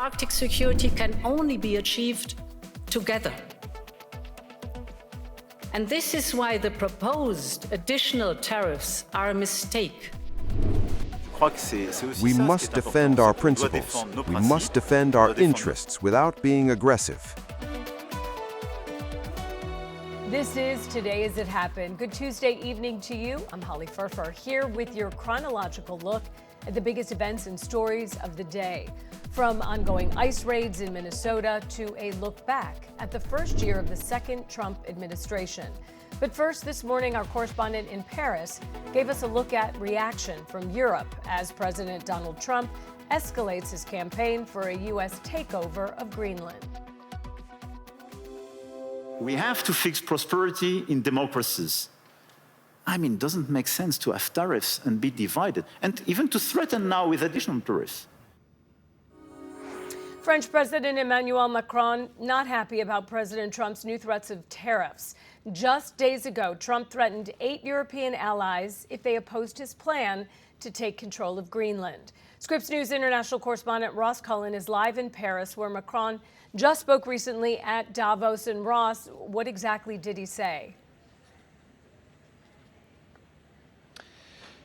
Arctic security can only be achieved together. And this is why the proposed additional tariffs are a mistake. We must defend our principles. We must defend our interests without being aggressive. This is Today As It Happened. Good Tuesday evening to you. I'm Holly Furfer here with your chronological look at the biggest events and stories of the day. From ongoing ICE raids in Minnesota to a look back at the first year of the second Trump administration. But first, this morning, our correspondent in Paris gave us a look at reaction from Europe as President Donald Trump escalates his campaign for a U.S. takeover of Greenland. We have to fix prosperity in democracies. I mean, it doesn't make sense to have tariffs and be divided, and even to threaten now with additional tariffs. French President Emmanuel Macron not happy about President Trump's new threats of tariffs. Just days ago, Trump threatened 8 European allies if they opposed his plan to take control of Greenland. Scripps News international correspondent Ross Cullen is live in Paris, where Macron just spoke recently at Davos. And Ross, what exactly did he say?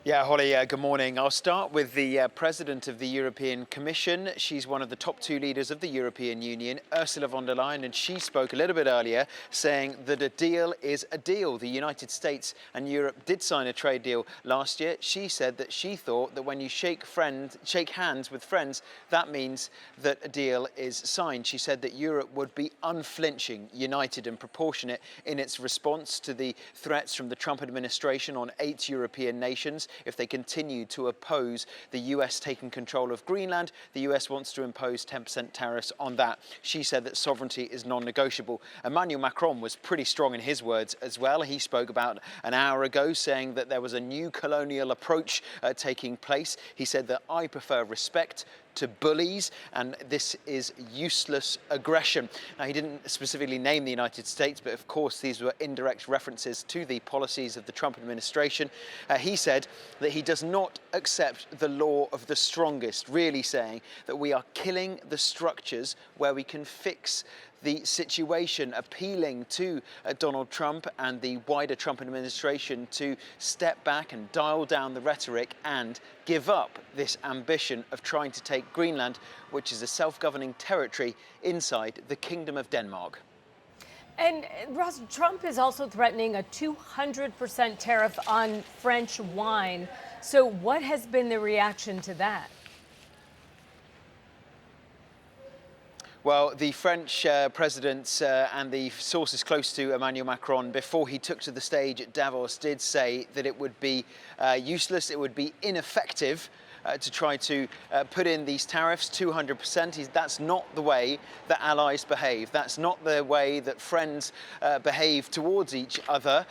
Yeah, Holly, good morning. I'll start with the President of the European Commission. She's one of the top two leaders of the European Union, Ursula von der Leyen, and she spoke a little bit earlier saying that a deal is a deal. The United States and Europe did sign a trade deal last year. She said that she thought that when you shake hands with friends, that means that a deal is signed. She said that Europe would be unflinching, united and proportionate in its response to the threats from the Trump administration on 8 European nations. If they continue to oppose the US taking control of Greenland, the US wants to impose 10% tariffs on that. She said that sovereignty is non-negotiable. Emmanuel Macron was pretty strong in his words as well. He spoke about an hour ago saying that there was a new colonial approach taking place. He said that I prefer respect to bullies, and this is useless aggression. Now, he didn't specifically name the United States, but of course these were indirect references to the policies of the Trump administration. He said that he does not accept the law of the strongest, really saying that we are killing the structures where we can fix the situation, appealing to Donald Trump and the wider Trump administration to step back and dial down the rhetoric and give up this ambition of trying to take Greenland, which is a self-governing territory inside the Kingdom of Denmark. And Ross, Trump is also threatening a 200% tariff on French wine. So what has been the reaction to that? Well, the French president and the sources close to Emmanuel Macron, before he took to the stage at Davos, did say that it would be useless, it would be ineffective to try to put in these tariffs, 200%. That's not the way that allies behave. That's not the way that friends behave towards each other.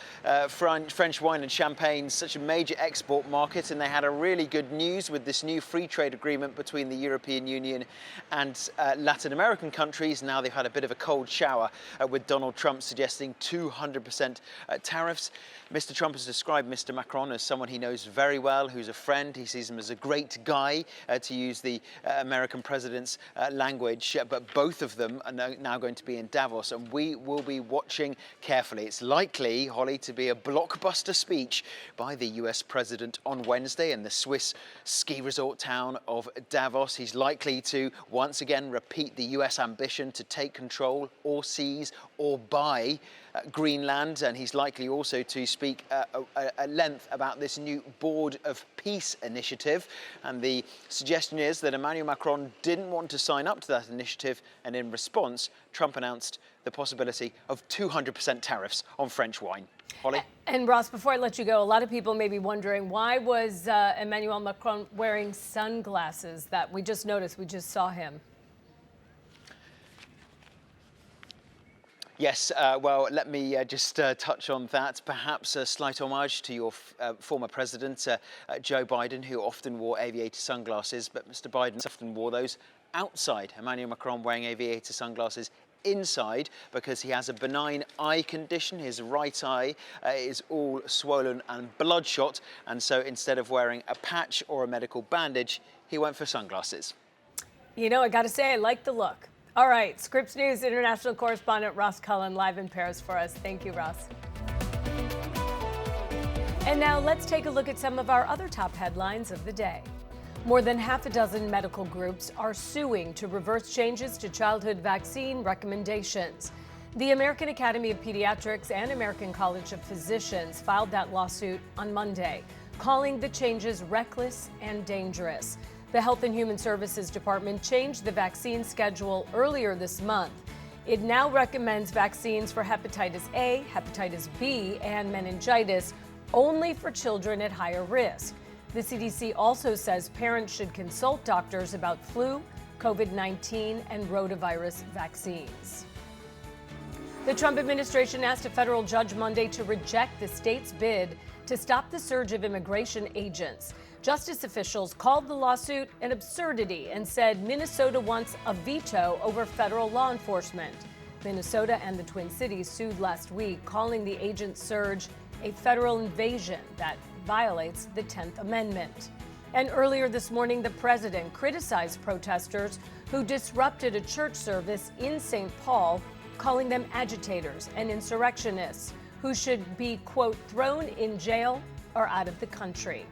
French wine and champagne is such a major export market, and they had a really good news with this new free trade agreement between the European Union and Latin American countries. Now they've had a bit of a cold shower with Donald Trump suggesting 200% tariffs. Mr. Trump has described Mr. Macron as someone he knows very well, who's a friend. He sees him as a great guy, to use the American president's language. But both of them are now going to be in Davos, and we will be watching carefully. It's likely, Holly, to be a blockbuster speech by the US president on Wednesday in the Swiss ski resort town of Davos. He's likely to once again repeat the US ambition to take control or seize or buy Greenland, and he's likely also to speak at length about this new Board of Peace initiative. And the suggestion is that Emmanuel Macron didn't want to sign up to that initiative, and in response, Trump announced the possibility of 200% tariffs on French wine. Holly? And Ross, before I let you go, a lot of people may be wondering, why was Emmanuel Macron wearing sunglasses that we just noticed? We just saw him. Yes, well, let me just touch on that. Perhaps a slight homage to your former president, Joe Biden, who often wore aviator sunglasses, but Mr. Biden often wore those outside. Emmanuel Macron wearing aviator sunglasses inside because he has a benign eye condition. His right eye is all swollen and bloodshot, and so instead of wearing a patch or a medical bandage, he went for sunglasses. You know, I got to say, I like the look. All right, Scripps News international correspondent Ross Cullen live in Paris for us. Thank you, Ross. And now let's take a look at some of our other top headlines of the day. More than half a dozen medical groups are suing to reverse changes to childhood vaccine recommendations. The American Academy of Pediatrics and American College of Physicians filed that lawsuit on Monday, calling the changes reckless and dangerous. The Health and Human Services Department changed the vaccine schedule earlier this month. It now recommends vaccines for hepatitis A, hepatitis B, and meningitis only for children at higher risk. The CDC also says parents should consult doctors about flu, COVID-19, and rotavirus vaccines. The Trump administration asked a federal judge Monday to reject the state's bid to stop the surge of immigration agents. Justice officials called the lawsuit an absurdity and said Minnesota wants a veto over federal law enforcement. Minnesota and the Twin Cities sued last week, calling the agent surge a federal invasion that violates the 10th Amendment. And earlier this morning, the president criticized protesters who disrupted a church service in St. Paul, calling them agitators and insurrectionists who should be, quote, thrown in jail or out of the country.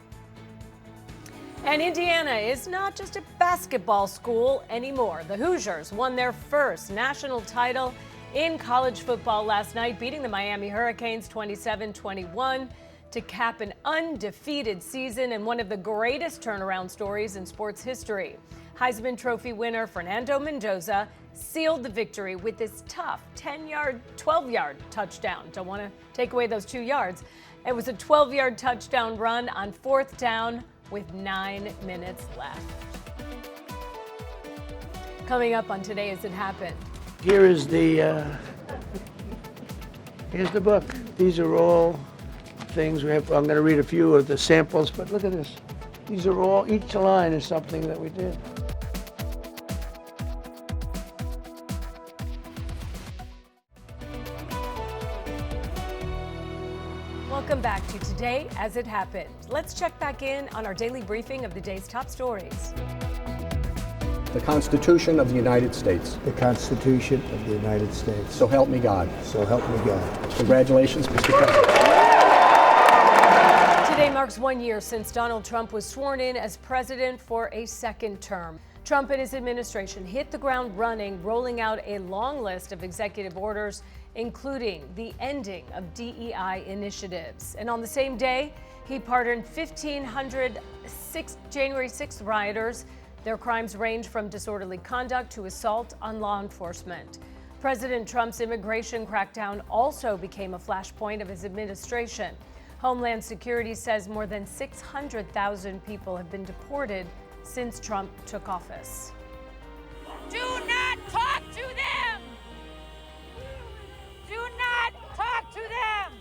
And Indiana is not just a basketball school anymore. The Hoosiers won their first national title in college football last night, beating the Miami Hurricanes 27-21 to cap an undefeated season and one of the greatest turnaround stories in sports history. Heisman Trophy winner Fernando Mendoza sealed the victory with this tough 12-yard touchdown. Don't want to take away those 2 yards. It was a 12-yard touchdown run on 4th down with 9 minutes left. Coming up on Today As It Happened. Here's the book. These are all things we have. I'm going to read a few of the samples, but look at this. These are all, each line is something that we did. Welcome back to Today As It Happened. Let's check back in on our daily briefing of the day's top stories. The Constitution of the United States. The Constitution of the United States. So help me God. So help me God. Congratulations, Mr. President. Today marks 1 year since Donald Trump was sworn in as president for a second term. Trump and his administration hit the ground running, rolling out a long list of executive orders, including the ending of DEI initiatives. And on the same day, he pardoned 1,500 January 6th rioters. Their crimes range from disorderly conduct to assault on law enforcement. President Trump's immigration crackdown also became a flashpoint of his administration. Homeland Security says more than 600,000 people have been deported since Trump took office. Do not talk to them! Do not talk to them!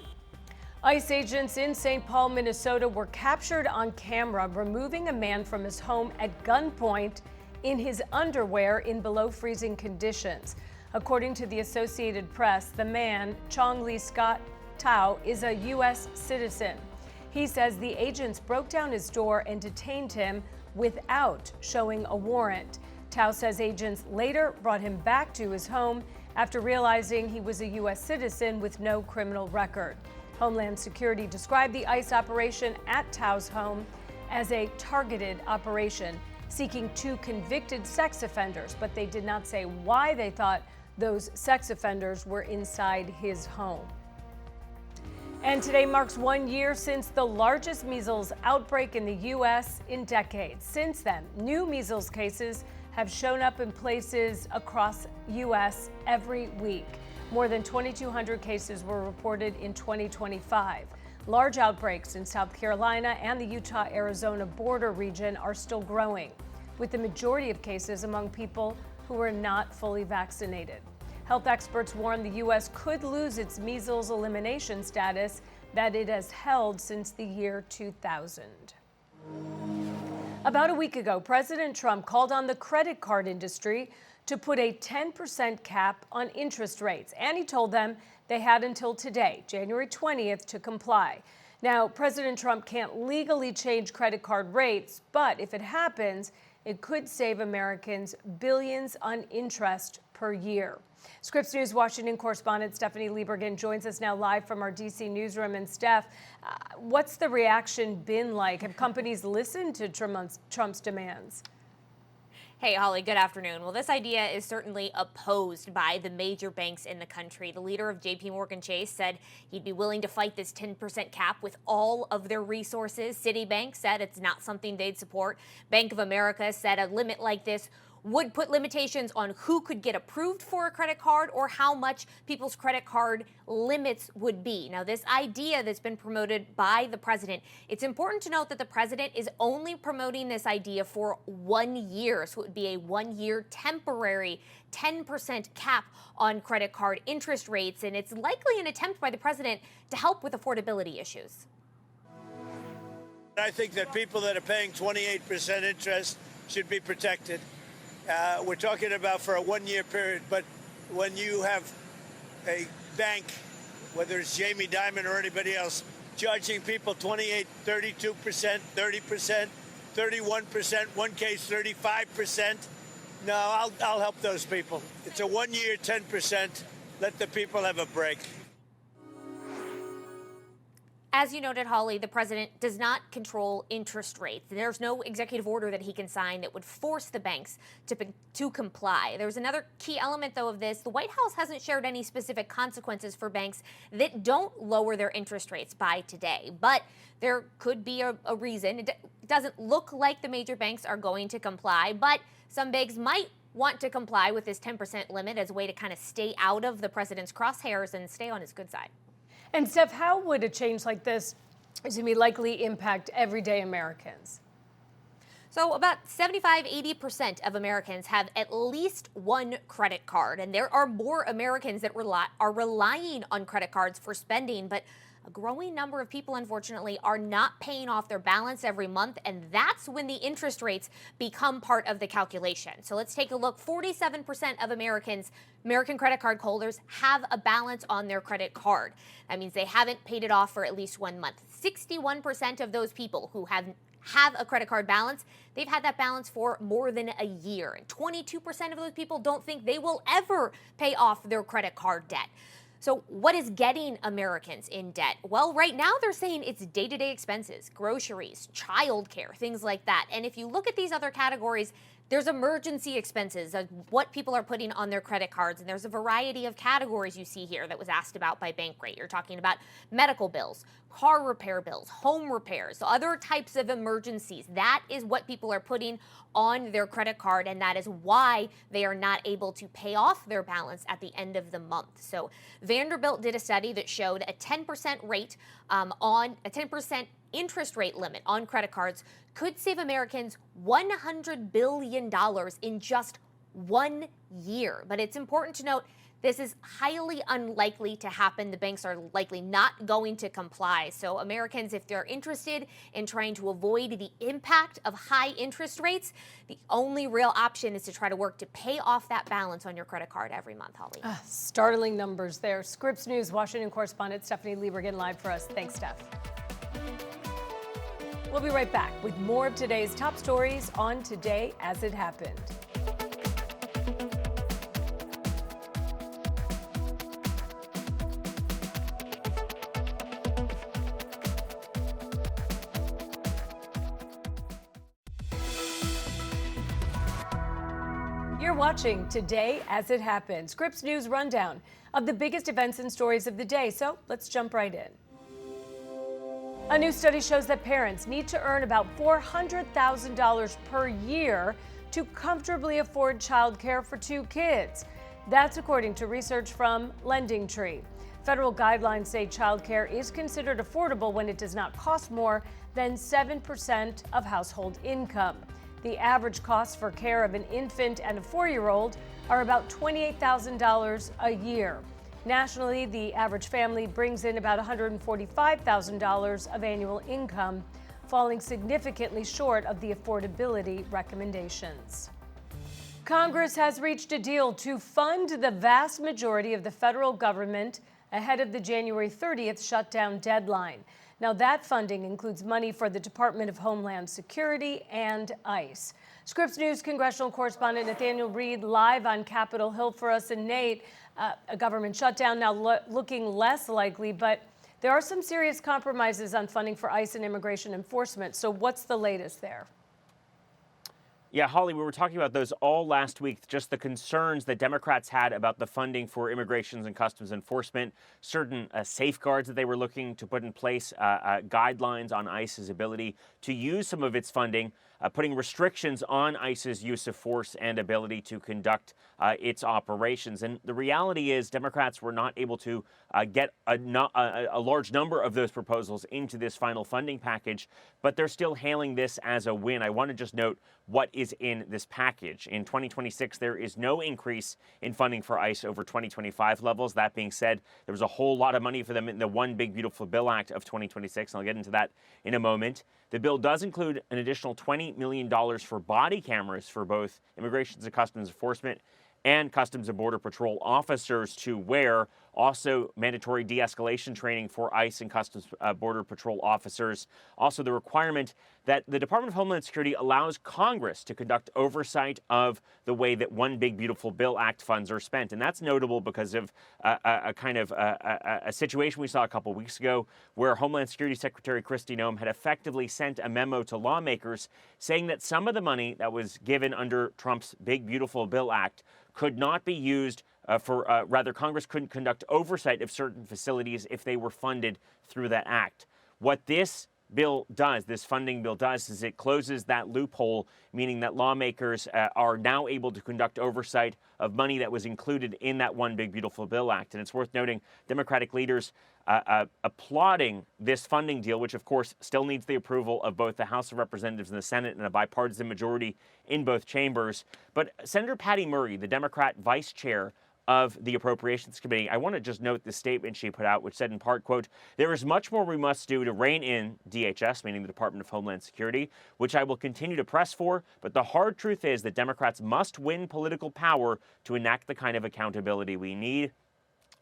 ICE agents in St. Paul, Minnesota were captured on camera removing a man from his home at gunpoint in his underwear in below freezing conditions. According to the Associated Press, the man, Chong Lee Scott Tao, is a U.S. citizen. He says the agents broke down his door and detained him without showing a warrant. Tao says agents later brought him back to his home after realizing he was a U.S. citizen with no criminal record. Homeland Security described the ICE operation at Tao's home as a targeted operation, seeking 2 convicted sex offenders, but they did not say why they thought those sex offenders were inside his home. And today marks 1 year since the largest measles outbreak in the U.S. in decades. Since then, new measles cases have shown up in places across U.S. every week. More than 2,200 cases were reported in 2025. Large outbreaks in South Carolina and the Utah-Arizona border region are still growing, with the majority of cases among people who are not fully vaccinated. Health experts warn the U.S. could lose its measles elimination status that it has held since the year 2000. About a week ago, President Trump called on the credit card industry to put a 10% cap on interest rates, and he told them they had until today, January 20th, to comply. Now, President Trump can't legally change credit card rates, but if it happens, it could save Americans billions on interest per year. Scripps News Washington correspondent Stephanie Liebergen joins us now live from our D.C. newsroom. And Steph, what's the reaction been like? Have companies listened to Trump's demands? Hey, Holly, good afternoon. Well, this idea is certainly opposed by the major banks in the country. The leader of JPMorgan Chase said he'd be willing to fight this 10% cap with all of their resources. Citibank said it's not something they'd support. Bank of America said a limit like this would put limitations on who could get approved for a credit card or how much people's credit card limits would be. Now, this idea that's been promoted by the president, it's important to note that the president is only promoting this idea for 1 year. So it would be a 1 year temporary 10% cap on credit card interest rates. And it's likely an attempt by the president to help with affordability issues. I think that people that are paying 28% interest should be protected. We're talking about for a 1 year period, but when you have a bank, whether it's Jamie Dimon or anybody else, charging people 28, 32%, 30%, 31%, one case 35%, no, I'll help those people. It's a 1 year 10%. Let the people have a break. As you noted, Holly, the president does not control interest rates. There's no executive order that he can sign that would force the banks to comply. There's another key element, though, of this. The White House hasn't shared any specific consequences for banks that don't lower their interest rates by today. But there could be a reason. It doesn't look like the major banks are going to comply, but some banks might want to comply with this 10% limit as a way to kind of stay out of the president's crosshairs and stay on his good side. And Steph, how would a change like this likely impact everyday Americans? So about 75–80% of Americans have at least one credit card, and there are more Americans that are relying on credit cards for spending, but a growing number of people, unfortunately, are not paying off their balance every month, and that's when the interest rates become part of the calculation. So let's take a look. 47% of American credit card holders have a balance on their credit card. That means they haven't paid it off for at least 1 month. 61% of those people who have a credit card balance, they've had that balance for more than a year. And 22% of those people don't think they will ever pay off their credit card debt. So what is getting Americans in debt? Well, right now they're saying it's day-to-day expenses, groceries, childcare, things like that. And if you look at these other categories, there's emergency expenses of what people are putting on their credit cards. And there's a variety of categories you see here that was asked about by Bankrate. You're talking about medical bills, car repair bills, home repairs, other types of emergencies. That is what people are putting on their credit card, and that is why they are not able to pay off their balance at the end of the month. So Vanderbilt did a study that showed a 10% rate on a 10% interest rate limit on credit cards could save Americans $100 billion in just 1 year. But it's important to note this is highly unlikely to happen. The banks are likely not going to comply. So Americans, if they're interested in trying to avoid the impact of high interest rates, the only real option is to try to work to pay off that balance on your credit card every month, Holly. Startling numbers there. Scripps News Washington correspondent Stephanie Liebergen live for us. Thanks, Steph. We'll be right back with more of today's top stories on Today as It Happened. You're watching Today as It Happened, Scripps News rundown of the biggest events and stories of the day. So let's jump right in. A new study shows that parents need to earn about $400,000 per year to comfortably afford childcare for 2 kids. That's according to research from LendingTree. Federal guidelines say childcare is considered affordable when it does not cost more than 7% of household income. The average costs for care of an infant and a 4-year-old are about $28,000 a year. Nationally, the average family brings in about $145,000 of annual income, falling significantly short of the affordability recommendations. Congress has reached a deal to fund the vast majority of the federal government ahead of the January 30th shutdown deadline. Now, that funding includes money for the Department of Homeland Security and ICE. Scripps News congressional correspondent Nathaniel Reed live on Capitol Hill for us. And Nate, a government shutdown now looking less likely, but there are some serious compromises on funding for ICE and immigration enforcement. So what's the latest there? Yeah, Holly, we were talking about those all last week, just the concerns that Democrats had about the funding for immigration and customs enforcement, certain safeguards that they were looking to put in place, guidelines on ICE's ability to use some of its funding, putting restrictions on ICE's use of force and ability to conduct its operations. And the reality is Democrats were not able to get a large number of those proposals into this final funding package, but they're still hailing this as a win. I want to just note what is in this package. In 2026, there is no increase in funding for ICE over 2025 levels. That being said, there was a whole lot of money for them in the One Big Beautiful Bill Act of 2026, and I'll get into that in a moment. The bill does include an additional $20 million for body cameras for both Immigration and Customs Enforcement and Customs and Border Patrol officers to wear. Also, mandatory de-escalation training for ICE and Customs Border Patrol officers. Also, the requirement that the Department of Homeland Security allows Congress to conduct oversight of the way that One Big Beautiful Bill Act funds are spent. And that's notable because of a situation we saw a couple weeks ago where Homeland Security Secretary Kristi Noem had effectively sent a memo to lawmakers saying that some of the money that was given under Trump's Big Beautiful Bill Act could not be used rather, Congress couldn't conduct oversight of certain facilities if they were funded through that act. What this bill does, this funding bill does, is it closes that loophole, meaning that lawmakers are now able to conduct oversight of money that was included in that One Big Beautiful Bill Act. And it's worth noting Democratic leaders applauding this funding deal, which of course still needs the approval of both the House of Representatives and the Senate and a bipartisan majority in both chambers. But Senator Patty Murray, the Democrat vice chair of the Appropriations Committee, I want to just note the statement she put out, which said in part, quote, "There is much more we must do to rein in DHS," meaning the Department of Homeland Security, "which I will continue to press for, but the hard truth is that Democrats must win political power to enact the kind of accountability we need."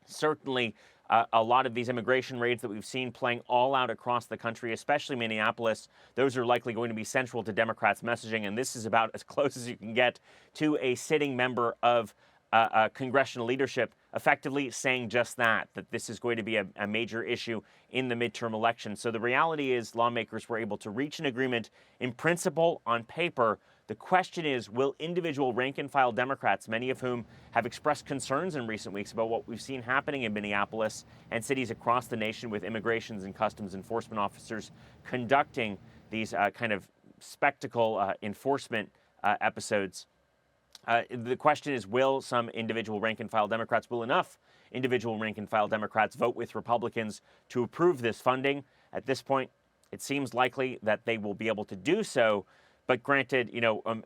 Certainly, a lot of these immigration raids that we've seen playing all out across the country, especially Minneapolis, those are likely going to be central to Democrats' messaging, and this is about as close as you can get to a sitting member of congressional leadership effectively saying just that this is going to be a major issue in the midterm election. So the reality is lawmakers were able to reach an agreement in principle on paper. The question is, will individual rank-and-file Democrats, many of whom have expressed concerns in recent weeks about what we've seen happening in Minneapolis and cities across the nation with immigrations and customs enforcement officers conducting these kind of spectacle enforcement episodes, the question is, will some individual rank-and-file Democrats, will enough individual rank-and-file Democrats vote with Republicans to approve this funding? At this point, it seems likely that they will be able to do so. But granted,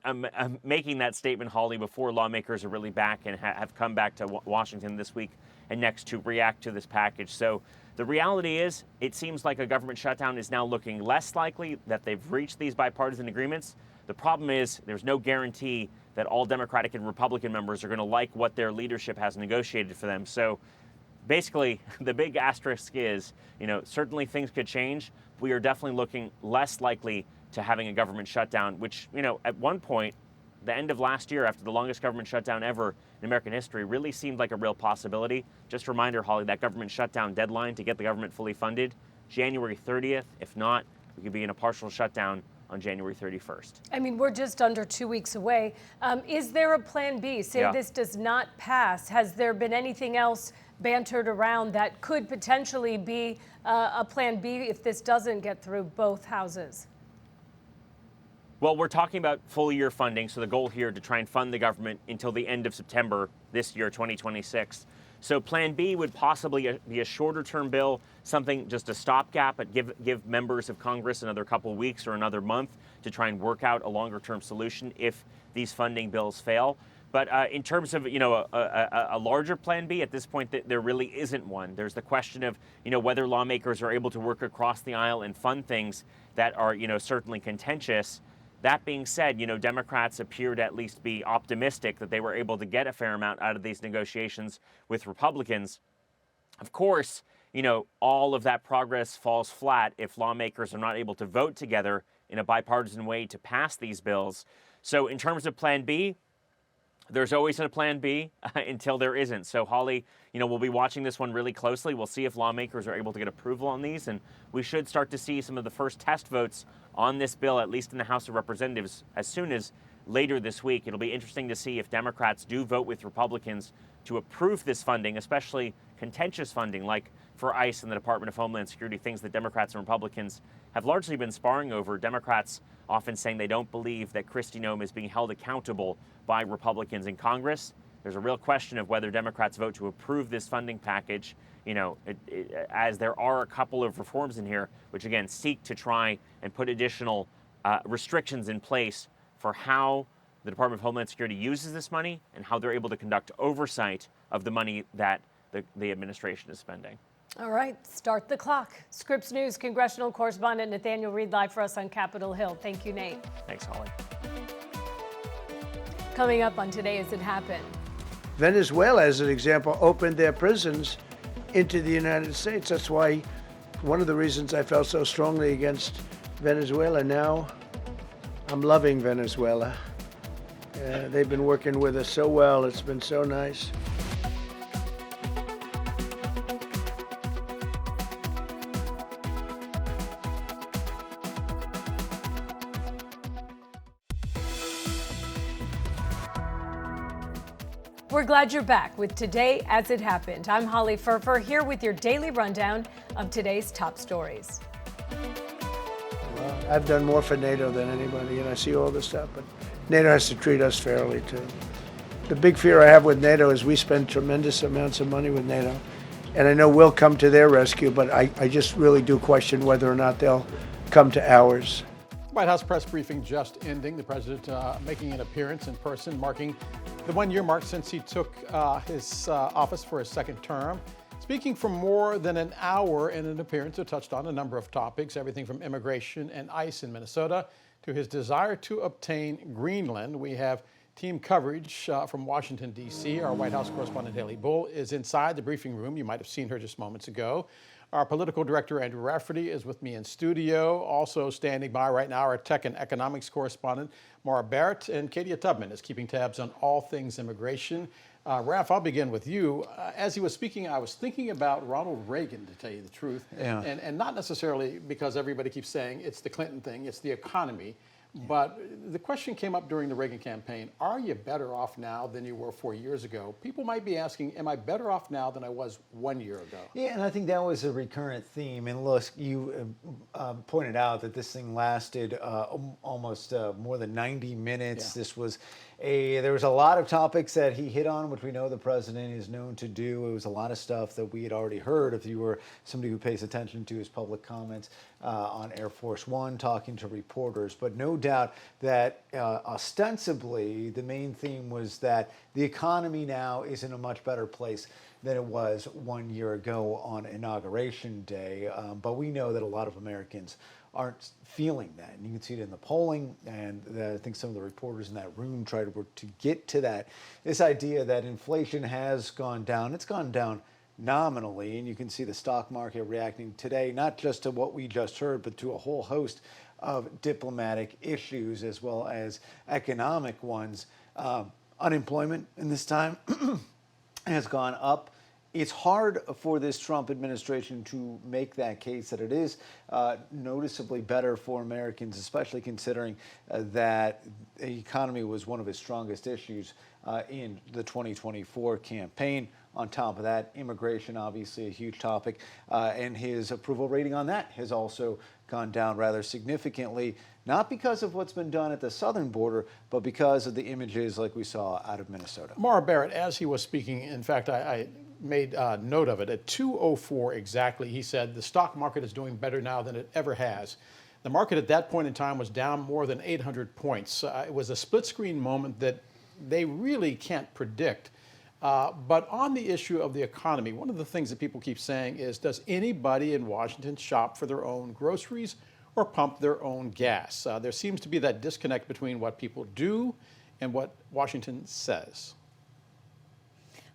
I'm making that statement, Holly, before lawmakers are really back and have come back to Washington this week and next to react to this package. So the reality is, it seems like a government shutdown is now looking less likely, that they've reached these bipartisan agreements. The problem is there's no guarantee that all Democratic and Republican members are going to like what their leadership has negotiated for them. So basically, the big asterisk is, certainly things could change. We are definitely looking less likely to having a government shutdown, which, at one point, the end of last year, after the longest government shutdown ever in American history, really seemed like a real possibility. Just a reminder, Holly, that government shutdown deadline to get the government fully funded, January 30th. If not, we could be in a partial shutdown on January 31st. I mean, we're just under 2 weeks away. Is there a plan B? Say this does not pass. Has there been anything else bantered around that could potentially be a plan B if this doesn't get through both houses? Well, we're talking about full year funding, so the goal here to try and fund the government until the end of September this year, 2026. So Plan B would possibly be a shorter term bill, something just a stopgap, but give members of Congress another couple of weeks or another month to try and work out a longer term solution if these funding bills fail. But in terms of, a larger Plan B, at this point, there really isn't one. There's the question of, whether lawmakers are able to work across the aisle and fund things that are, certainly contentious. That being said, Democrats appear to at least be optimistic that they were able to get a fair amount out of these negotiations with Republicans. Of course, all of that progress falls flat if lawmakers are not able to vote together in a bipartisan way to pass these bills. So in terms of Plan B, there's always a Plan B until there isn't. So Holly, we'll be watching this one really closely. We'll see if lawmakers are able to get approval on these, and we should start to see some of the first test votes on this bill, at least in the House of Representatives, as soon as later this week. It'll be interesting to see if Democrats do vote with Republicans to approve this funding, especially contentious funding like for ICE and the Department of Homeland Security, things that Democrats and Republicans have largely been sparring over. Democrats often saying they don't believe that Kristi Noem is being held accountable by Republicans in Congress. There's a real question of whether Democrats vote to approve this funding package, as there are a couple of reforms in here which, again, seek to try and put additional restrictions in place for how the Department of Homeland Security uses this money and how they're able to conduct oversight of the money that the administration is spending. All right, start the clock. Scripps News congressional correspondent Nathaniel Reed live for us on Capitol Hill. Thank you, Nate. Thanks, Holly. Coming up on Today as It Happened. Venezuela, as an example, opened their prisons into the United States. That's why one of the reasons I felt so strongly against Venezuela. Now I'm loving Venezuela. They've been working with us so well. It's been so nice. We're glad you're back with Today as It Happened. I'm Holly Furfer here with your daily rundown of today's top stories. Well, I've done more for NATO than anybody, and I see all this stuff, but NATO has to treat us fairly, too. The big fear I have with NATO is we spend tremendous amounts of money with NATO, and I know we'll come to their rescue, but I just really do question whether or not they'll come to ours. White House press briefing just ending. The president making an appearance in person, marking the 1 year mark since he took his office for his second term. Speaking for more than an hour in an appearance that touched on a number of topics, everything from immigration and ICE in Minnesota to his desire to obtain Greenland. We have team coverage from Washington, D.C. Our White House correspondent Haley Bull is inside the briefing room. You might have seen her just moments ago. Our political director, Andrew Rafferty, is with me in studio. Also standing by right now, our tech and economics correspondent, Maura Barrett, and Katia Tubman is keeping tabs on all things immigration. Raf, I'll begin with you. As he was speaking, I was thinking about Ronald Reagan, to tell you the truth. Yeah. And not necessarily because everybody keeps saying it's the Clinton thing, it's the economy. But the question came up during the Reagan campaign, are you better off now than you were 4 years ago? People might be asking, am I better off now than I was 1 year ago? Yeah, and I think that was a recurrent theme. And look, you pointed out that this thing lasted almost more than 90 minutes. Yeah. There was a lot of topics that he hit on, which we know the president is known to do. It was a lot of stuff that we had already heard if you were somebody who pays attention to his public comments on Air Force One, talking to reporters. But no doubt that ostensibly the main theme was that the economy now is in a much better place than it was 1 year ago on Inauguration Day. But we know that a lot of Americans aren't feeling that. And you can see it in the polling, and I think some of the reporters in that room tried to work to get to that. This idea that inflation has gone down, it's gone down nominally, and you can see the stock market reacting today, not just to what we just heard, but to a whole host of diplomatic issues as well as economic ones. Unemployment in this time has gone up. It's hard for this Trump administration to make that case that it is noticeably better for Americans, especially considering that the economy was one of his strongest issues in the 2024 campaign. On top of that, immigration, obviously a huge topic, and his approval rating on that has also gone down rather significantly, not because of what's been done at the southern border, but because of the images like we saw out of Minnesota. Maura Barrett, as he was speaking, in fact, I made note of it. At 2:04 exactly, he said, the stock market is doing better now than it ever has. The market at that point in time was down more than 800 points. It was a split screen moment that they really can't predict. But on the issue of the economy, one of the things that people keep saying is, does anybody in Washington shop for their own groceries or pump their own gas? There seems to be that disconnect between what people do and what Washington says.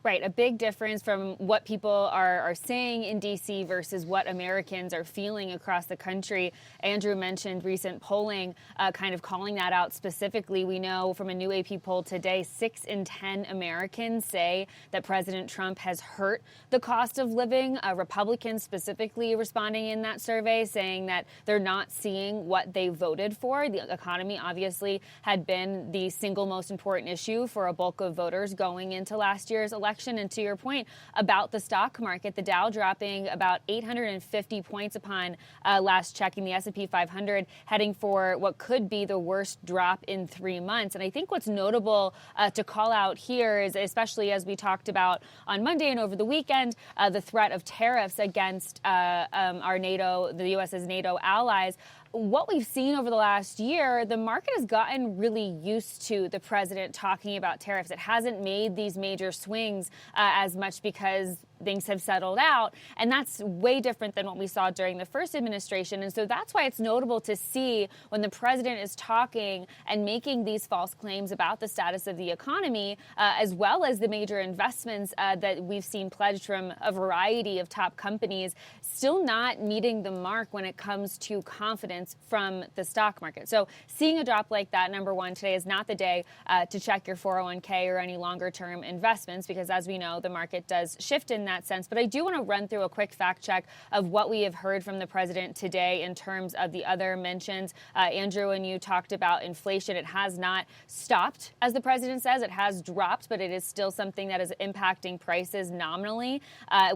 Right, a big difference from what people are saying in D.C. versus what Americans are feeling across the country. Andrew mentioned recent polling kind of calling that out specifically. We know from a new AP poll today, 6 in 10 Americans say that President Trump has hurt the cost of living. Republicans specifically responding in that survey saying that they're not seeing what they voted for. The economy obviously had been the single most important issue for a bulk of voters going into last year's election. And to your point about the stock market, the Dow dropping about 850 points upon last checking, the S&P 500 heading for what could be the worst drop in 3 months. And I think what's notable to call out here is, especially as we talked about on Monday and over the weekend, the threat of tariffs against our NATO, the U.S.'s NATO allies. What we've seen over the last year, the market has gotten really used to the president talking about tariffs. It hasn't made these major swings as much because things have settled out. And that's way different than what we saw during the first administration. And so that's why it's notable to see when the president is talking and making these false claims about the status of the economy, as well as the major investments that we've seen pledged from a variety of top companies, still not meeting the mark when it comes to confidence from the stock market. So seeing a drop like that, number one, today is not the day to check your 401k or any longer term investments, because as we know, the market does shift in that sense. But I do want to run through a quick fact check of what we have heard from the president today in terms of the other mentions. Andrew, and you talked about inflation. It has not stopped, as the president says. It has dropped, but it is still something that is impacting prices nominally.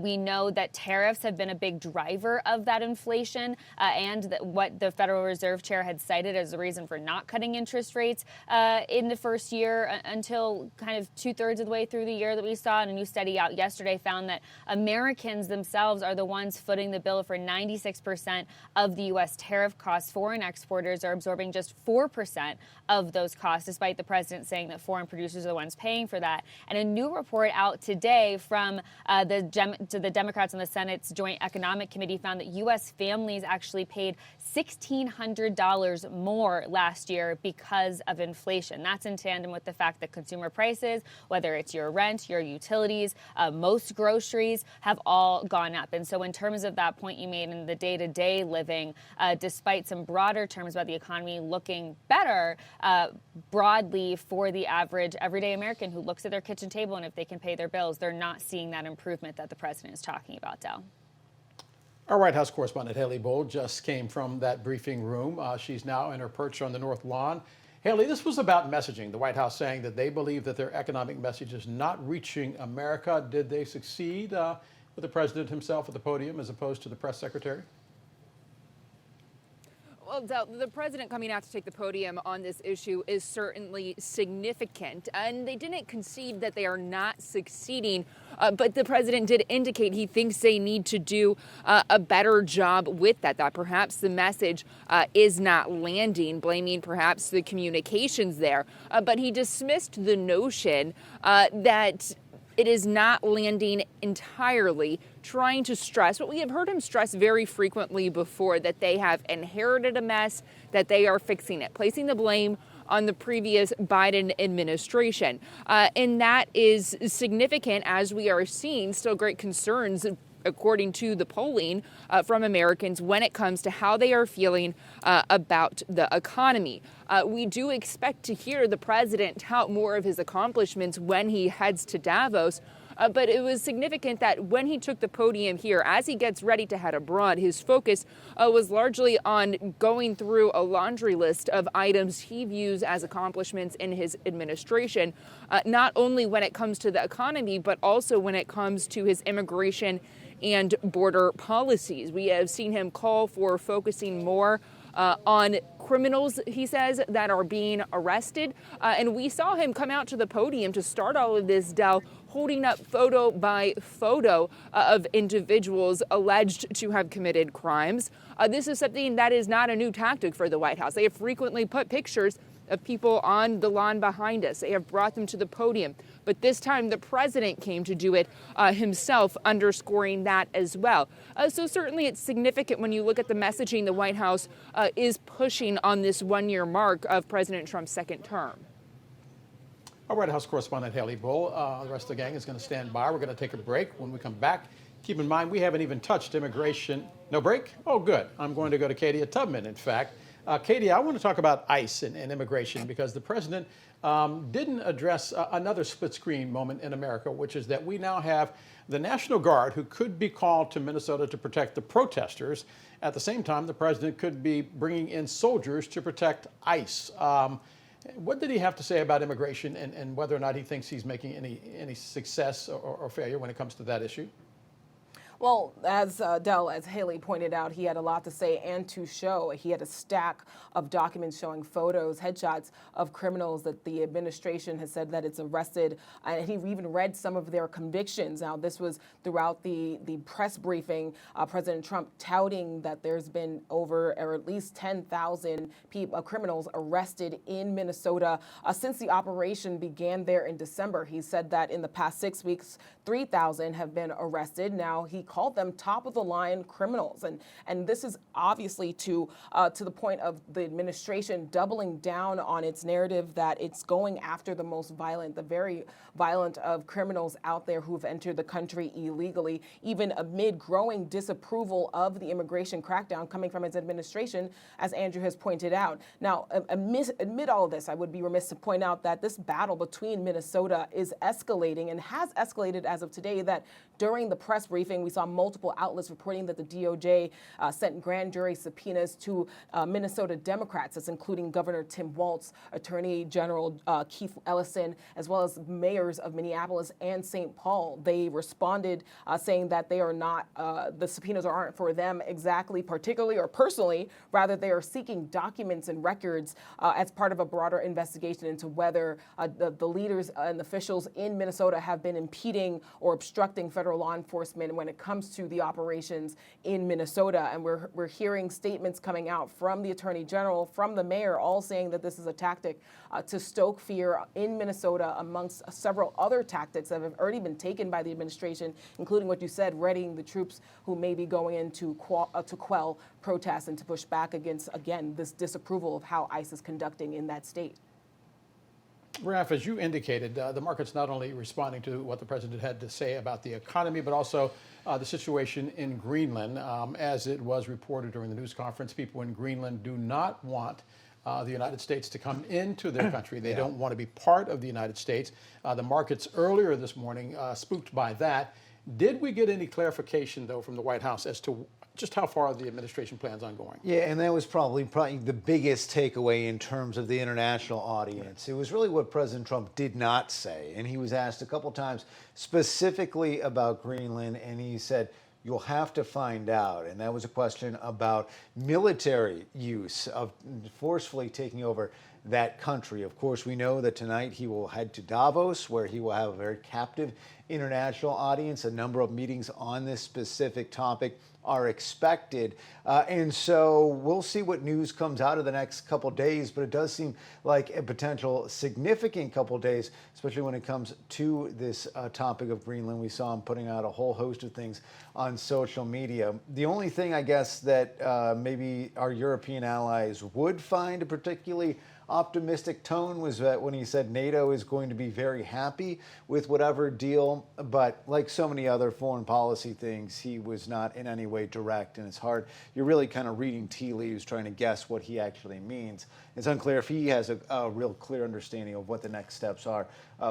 We know that tariffs have been a big driver of that inflation, and what the Federal Reserve Chair had cited as the reason for not cutting interest rates in the first year until kind of 2/3 of the way through the year that we saw. And a new study out yesterday found that Americans themselves are the ones footing the bill for 96% of the U.S. tariff costs. Foreign exporters are absorbing just 4% of those costs, despite the president saying that foreign producers are the ones paying for that. And a new report out today from the Democrats on the Senate's Joint Economic Committee found that U.S. families actually paid $1,600 more last year because of inflation. That's in tandem with the fact that consumer prices, whether it's your rent, your utilities, most groceries, have all gone up. And so in terms of that point you made in the day-to-day living, despite some broader terms about the economy looking better, broadly for the average everyday American who looks at their kitchen table and if they can pay their bills, they're not seeing that improvement that the president is talking about, Del. Our White House correspondent Haley Bold just came from that briefing room. She's now in her perch on the North Lawn. Haley, this was about messaging. The White House saying that they believe that their economic message is not reaching America. Did they succeed with the president himself at the podium as opposed to the press secretary? Well, the president coming out to take the podium on this issue is certainly significant, and they didn't concede that they are not succeeding, but the president did indicate he thinks they need to do a better job with that perhaps the message is not landing, blaming perhaps the communications there. But he dismissed the notion that it is not landing entirely, trying to stress what we have heard him stress very frequently before, that they have inherited a mess, that they are fixing it, placing the blame on the previous Biden administration. And that is significant as we are seeing still great concerns, according to the polling from Americans, when it comes to how they are feeling about the economy. We do expect to hear the president tout more of his accomplishments when he heads to Davos. But it was significant that when he took the podium here, as he gets ready to head abroad, his focus was largely on going through a laundry list of items he views as accomplishments in his administration, not only when it comes to the economy, but also when it comes to his immigration and border policies. We have seen him call for focusing more on criminals, he says, that are being arrested. And we saw him come out to the podium to start all of this, Del, holding up photo by photo of individuals alleged to have committed crimes. This is something that is not a new tactic for the White House. They have frequently put pictures of people on the lawn behind us. They have brought them to the podium. But this time the president came to do it himself, underscoring that as well. So certainly it's significant when you look at the messaging the White House is pushing on this 1-year mark of President Trump's second term. Our White House correspondent, Haley Bull. The rest of the gang is going to stand by. We're going to take a break. When we come back, keep in mind, we haven't even touched immigration. No break? Oh, good. I'm going to go to Katie Tubman, in fact. Katie, I want to talk about ICE and immigration because the president didn't address another split-screen moment in America, which is that we now have the National Guard who could be called to Minnesota to protect the protesters. At the same time, the president could be bringing in soldiers to protect ICE. What did he have to say about immigration and whether or not he thinks he's making any success or failure when it comes to that issue? Well, as Haley pointed out, he had a lot to say and to show. He had a stack of documents showing photos, headshots of criminals that the administration has said that it's arrested. And he even read some of their convictions. Now, this was throughout the press briefing, President Trump touting that there's been over or at least 10,000 criminals arrested in Minnesota since the operation began there in December. He said that in the past 6 weeks, 3,000 have been arrested. Now, he called them top-of-the-line criminals. And this is obviously to the point of the administration doubling down on its narrative that it's going after the most violent, the very violent of criminals out there who've entered the country illegally, even amid growing disapproval of the immigration crackdown coming from its administration, as Andrew has pointed out. Now, amid all of this, I would be remiss to point out that this battle between Minnesota is escalating and has escalated as of today, that during the press briefing, we saw multiple outlets reporting that the DOJ sent grand jury subpoenas to Minnesota Democrats, that's including Governor Tim Walz, Attorney General Keith Ellison, as well as mayors of Minneapolis and St. Paul. They responded saying that they are not, the subpoenas aren't for them exactly, particularly or personally, rather they are seeking documents and records as part of a broader investigation into whether the leaders and officials in Minnesota have been impeding or obstructing federal law enforcement when it comes to the operations in Minnesota. And we're hearing statements coming out from the Attorney General, from the mayor, all saying that this is a tactic to stoke fear in Minnesota, amongst several other tactics that have already been taken by the administration, including what you said, readying the troops who may be going in to quell protests and to push back against, again, this disapproval of how ICE is conducting in that state. Raf, as you indicated, the market's not only responding to what the president had to say about the economy, but also the situation in Greenland. As it was reported during the news conference, people in Greenland do not want the United States to come into their country. They don't want to be part of the United States. The markets earlier this morning spooked by that. Did we get any clarification, though, from the White House as to just how far the administration plans on going? Yeah, and that was probably the biggest takeaway in terms of the international audience. It was really what President Trump did not say. And he was asked a couple times specifically about Greenland, and he said, you'll have to find out. And that was a question about military use of forcefully taking over that country. Of course, we know that tonight he will head to Davos, where he will have a very captive international audience. A number of meetings on this specific topic are expected. And so we'll see what news comes out of the next couple days, but it does seem like a potential significant couple days, especially when it comes to this topic of Greenland. We saw him putting out a whole host of things on social media. The only thing, I guess, that maybe our European allies would find a particularly optimistic tone was that when he said NATO is going to be very happy with whatever deal, but like so many other foreign policy things, he was not in any way direct, and it's hard. You're really kind of reading tea leaves, trying to guess what he actually means. It's unclear if he has a real clear understanding of what the next steps are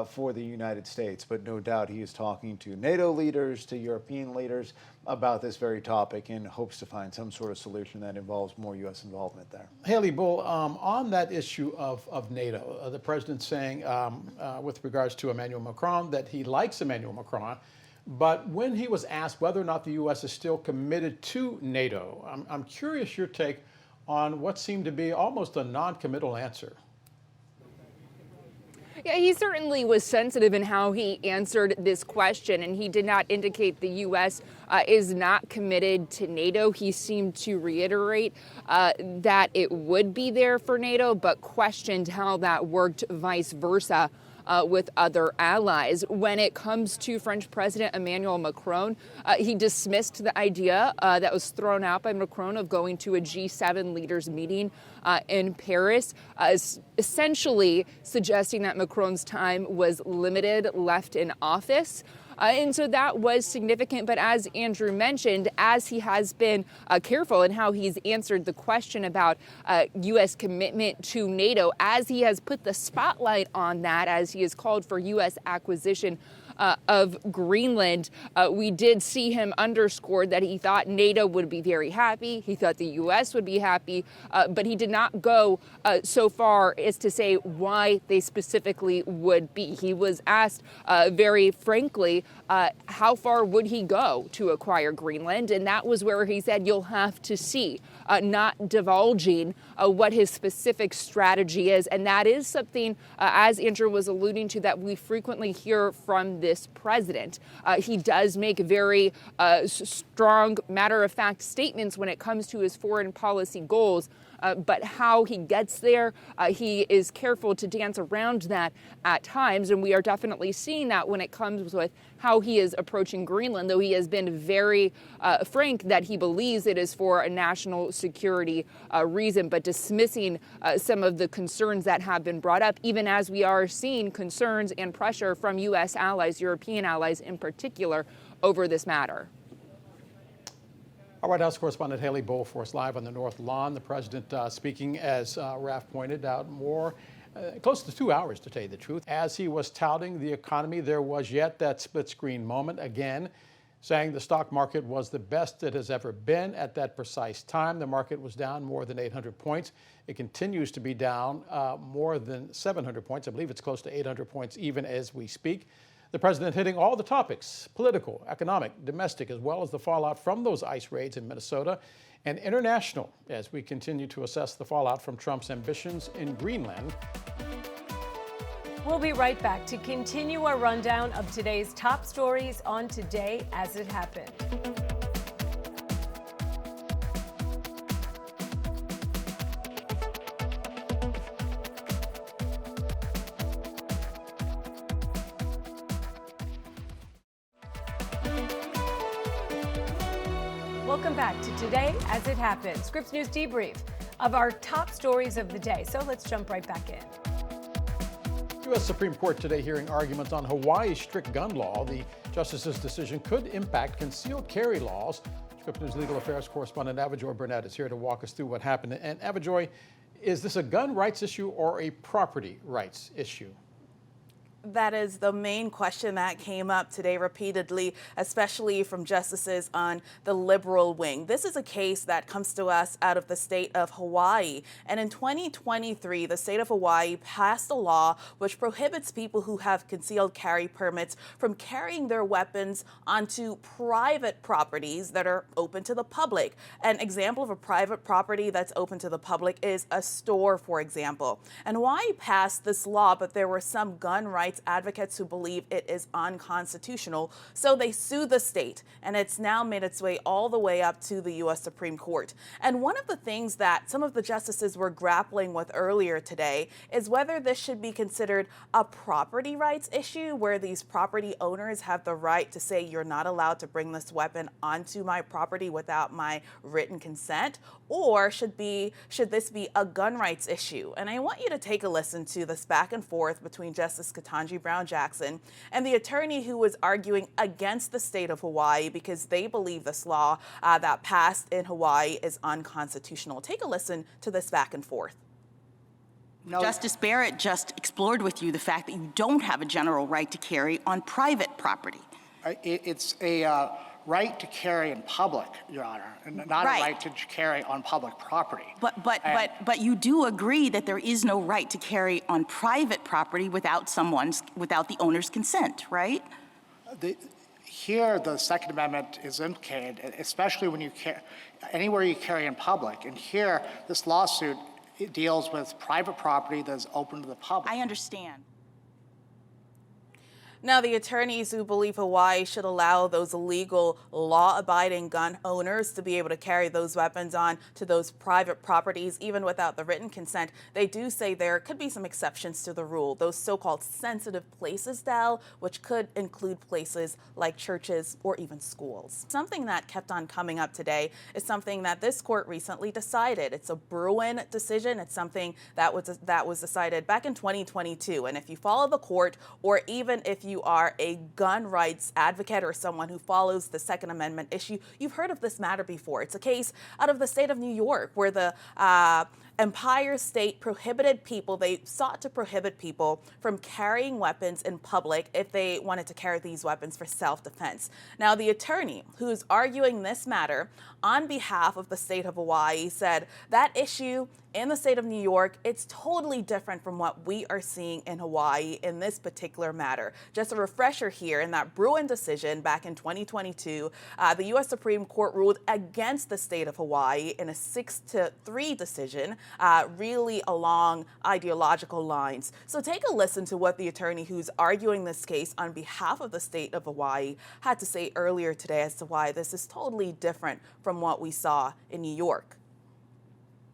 for the United States, but no doubt he is talking to NATO leaders, to European leaders about this very topic, and hopes to find some sort of solution that involves more U.S. involvement there. Haley Bull, on that issue of NATO, the president saying with regards to Emmanuel Macron that he likes Emmanuel Macron, but when he was asked whether or not the U.S. is still committed to NATO, I'm curious your take on what seemed to be almost a non-committal answer. Yeah, he certainly was sensitive in how he answered this question, and he did not indicate the U.S. Is not committed to NATO. He seemed to reiterate that it would be there for NATO, but questioned how that worked vice versa with other allies. When it comes to French President Emmanuel Macron, he dismissed the idea that was thrown out by Macron of going to a G7 leaders meeting in Paris, essentially suggesting that Macron's time was limited left in office. And so that was significant. But as Andrew mentioned, as he has been careful in how he's answered the question about U.S. commitment to NATO, as he has put the spotlight on that, as he has called for U.S. acquisition of Greenland, we did see him underscore that he thought NATO would be very happy. He thought the U.S. would be happy, but he did not go so far as to say why they specifically would be. He was asked very frankly, how far would he go to acquire Greenland? And that was where he said, you'll have to see, not divulging what his specific strategy is. And that is something, as Andrew was alluding to, that we frequently hear from this president. He does make very strong, matter-of-fact statements when it comes to his foreign policy goals. But how he gets there, he is careful to dance around that at times. And we are definitely seeing that when it comes with how he is approaching Greenland, though he has been very frank that he believes it is for a national security reason, but dismissing some of the concerns that have been brought up, even as we are seeing concerns and pressure from U.S. allies, European allies in particular, over this matter. Our White House correspondent Haley Bole for us live on the North Lawn. The president speaking, as Raf pointed out, close to 2 hours, to tell you the truth. As he was touting the economy, there was yet that split-screen moment again, saying the stock market was the best it has ever been at that precise time. The market was down more than 800 points. It continues to be down more than 700 points. I believe it's close to 800 points even as we speak. The president hitting all the topics, political, economic, domestic, as well as the fallout from those ICE raids in Minnesota, and international, as we continue to assess the fallout from Trump's ambitions in Greenland. We'll be right back to continue our rundown of today's top stories on Today as It Happened. Welcome back to Today as It Happened, Scripps News debrief of our top stories of the day. So let's jump right back in. U.S. Supreme Court today hearing arguments on Hawaii's strict gun law. The justice's decision could impact concealed carry laws. Scripps News legal affairs correspondent Avajoy Burnett is here to walk us through what happened. And Avajoy, is this a gun rights issue or a property rights issue? That is the main question that came up today repeatedly, especially from justices on the liberal wing. This is a case that comes to us out of the state of Hawaii. And in 2023, the state of Hawaii passed a law which prohibits people who have concealed carry permits from carrying their weapons onto private properties that are open to the public. An example of a private property that's open to the public is a store, for example. And Hawaii passed this law, but there were some gun rights advocates who believe it is unconstitutional, so they sued the state, and it's now made its way all the way up to the U.S. Supreme Court. And one of the things that some of the justices were grappling with earlier today is whether this should be considered a property rights issue, where these property owners have the right to say, you're not allowed to bring this weapon onto my property without my written consent, or should this be a gun rights issue? And I want you to take a listen to this back and forth between Justice Ketanji Brown Jackson and the attorney who was arguing against the state of Hawaii because they believe this law that passed in Hawaii is unconstitutional. Take a listen to this back and forth. No. Justice Barrett just explored with you the fact that you don't have a general right to carry on private property. It's a right to carry in public, Your Honor, and not right. A right to carry on public property. But you do agree that there is no right to carry on private property without the owner's consent, right? Here, the Second Amendment is implicated, especially when anywhere you carry in public. And here, this lawsuit deals with private property that is open to the public. I understand. Now, the attorneys who believe Hawaii should allow those illegal, law-abiding gun owners to be able to carry those weapons on to those private properties, even without the written consent, they do say there could be some exceptions to the rule. Those so-called sensitive places, Dell, which could include places like churches or even schools. Something that kept on coming up today is something that this court recently decided. It's a Bruin decision. It's something that was decided back in 2022. And if you follow the court, or even if you are a gun rights advocate or someone who follows the Second Amendment issue, you've heard of this matter before. It's a case out of the state of New York where the Empire State they sought to prohibit people from carrying weapons in public if they wanted to carry these weapons for self-defense. Now, the attorney who's arguing this matter on behalf of the state of Hawaii said that issue in the state of New York, it's totally different from what we are seeing in Hawaii in this particular matter. Just a refresher here, in that Bruin decision back in 2022, the U.S. Supreme Court ruled against the state of Hawaii in a 6-3 decision, really along ideological lines. So take a listen to what the attorney who's arguing this case on behalf of the state of Hawaii had to say earlier today as to why this is totally different from what we saw in New York.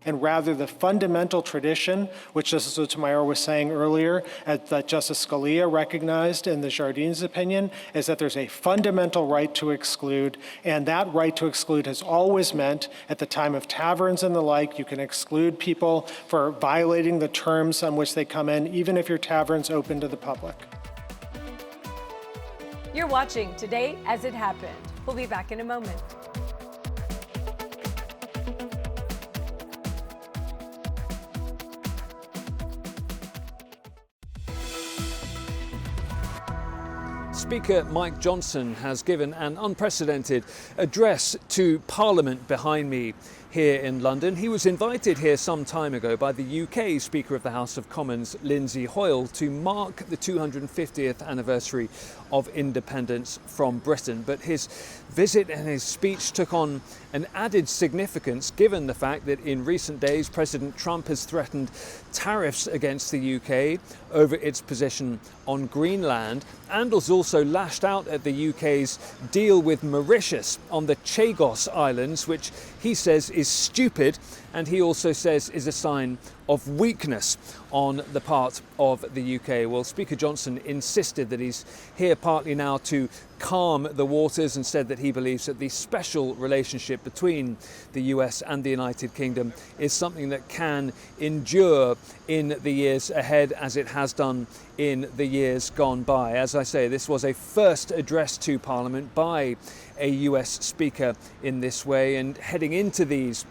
And rather, the fundamental tradition, which Justice Sotomayor was saying earlier, that Justice Scalia recognized in the Jardines opinion, is that there's a fundamental right to exclude, and that right to exclude has always meant, at the time of taverns and the like, you can exclude people for violating the terms on which they come in, even if your tavern's open to the public. You're watching Today as It Happened. We'll be back in a moment. Speaker Mike Johnson has given an unprecedented address to Parliament behind me here in London. He was invited here some time ago by the UK Speaker of the House of Commons, Lindsay Hoyle, to mark the 250th anniversary of independence from Britain. But his visit and his speech took on an added significance given the fact that in recent days President Trump has threatened tariffs against the UK over its position on Greenland, and has also lashed out at the UK's deal with Mauritius on the Chagos Islands, which he says is stupid, and he also says is a sign of weakness on the part of the UK. Well, Speaker Johnson insisted that he's here partly now to calm the waters, and said that he believes that the special relationship between the US and the United Kingdom is something that can endure in the years ahead, as it has done in the years gone by. As I say, this was a first address to Parliament by a US speaker in this way, and heading into these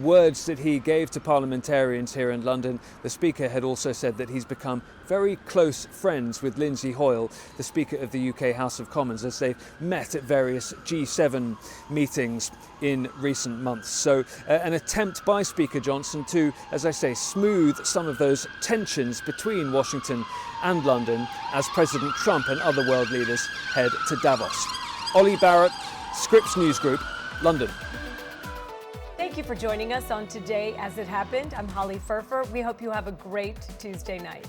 words that he gave to parliamentarians here in London, the Speaker had also said that he's become very close friends with Lindsay Hoyle, the Speaker of the UK House of Commons, as they've met at various G7 meetings in recent months. So an attempt by Speaker Johnson to, as I say, smooth some of those tensions between Washington and London as President Trump and other world leaders head to Davos. Ollie Barrett, Scripps News Group, London. Thank you for joining us on Today as It Happened. I'm Holly Furfer. We hope you have a great Tuesday night.